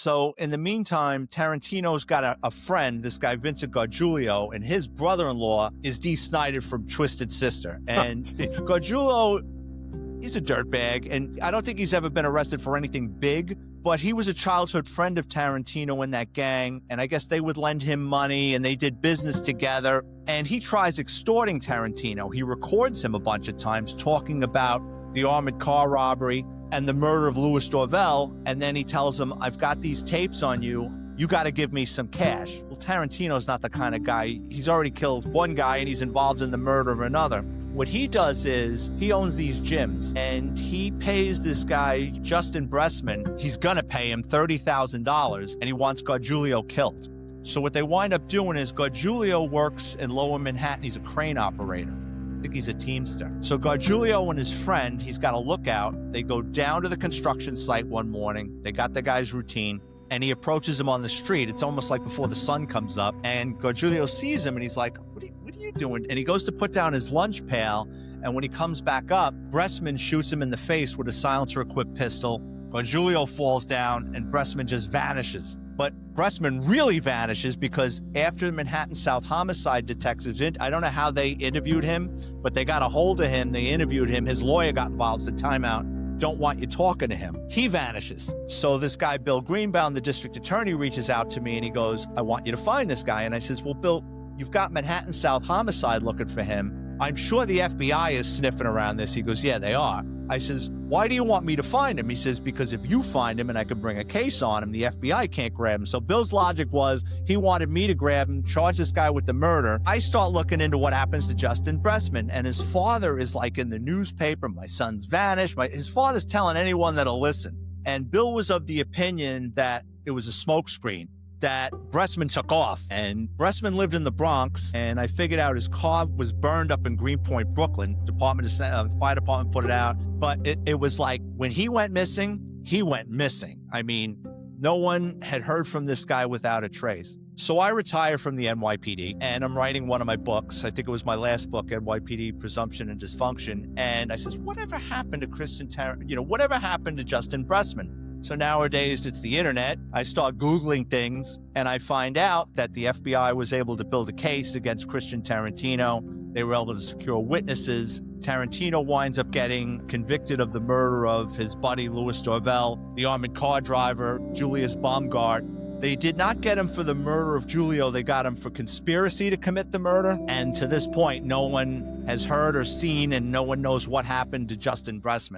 So in the meantime, Tarantino's got a friend, this guy, Vincent Gargiulo, and his brother-in-law is Dee Snider from Twisted Sister. And Gargiulo, he's a dirtbag, and I don't think he's ever been arrested for anything big, but he was a childhood friend of Tarantino in that gang, and I guess they would lend him money, and they did business together, and he tries extorting Tarantino. He records him a bunch of times talking about the armored car robbery and the murder of Louis Dorvel, and then he tells him, I've got these tapes on you. You got to give me some cash. Well, Tarantino's not the kind of guy. He's already killed one guy, and he's involved in the murder of another. What he does is he owns these gyms, and he pays this guy, Justin Bressman. He's going to pay him $30,000, and he wants Gargiulo killed. So what they wind up doing is Gargiulo works in Lower Manhattan. He's a crane operator. I think he's a teamster. So Gargiulo and his friend, he's got a lookout. They go down to the construction site one morning. They got the guy's routine, and he approaches him on the street. It's almost like before the sun comes up, and Gargiulo sees him, and he's like, what are you doing? And he goes to put down his lunch pail, and when he comes back up, Bressman shoots him in the face with a silencer-equipped pistol. Gargiulo falls down, and Bressman just vanishes. But Bressman really vanishes because after the Manhattan South homicide detectives, I don't know how they interviewed him, but they got a hold of him, they interviewed him, his lawyer got involved, said, timeout, don't want you talking to him. He vanishes. So this guy, Bill Greenbaum, the district attorney, reaches out to me and he goes, I want you to find this guy. And I says, well, Bill, you've got Manhattan South homicide looking for him. I'm sure the FBI is sniffing around this. He goes, yeah, they are. I says, why do you want me to find him? He says, because if you find him and I can bring a case on him, the FBI can't grab him. So Bill's logic was he wanted me to grab him, charge this guy with the murder. I start looking into what happens to Justin Bressman, and his father is like in the newspaper, my son's vanished. His father's telling anyone that'll listen. And Bill was of the opinion that it was a smokescreen, that Bressman took off. And Bressman lived in the Bronx, and I figured out his car was burned up in Greenpoint, Brooklyn. Fire department put it out. But it was like when he went missing, he went missing. I mean, no one had heard from this guy without a trace. So I retired from the NYPD, and I'm writing one of my books. I think it was my last book, NYPD Presumption and Dysfunction. And I says, whatever happened to whatever happened to Justin Bressman? So nowadays, it's the internet. I start Googling things, and I find out that the FBI was able to build a case against Christian Tarantino. They were able to secure witnesses. Tarantino winds up getting convicted of the murder of his buddy, Louis Dorvel, the armored car driver, Julius Baumgart. They did not get him for the murder of Giulio. They got him for conspiracy to commit the murder. And to this point, no one has heard or seen, and no one knows what happened to Justin Bressman.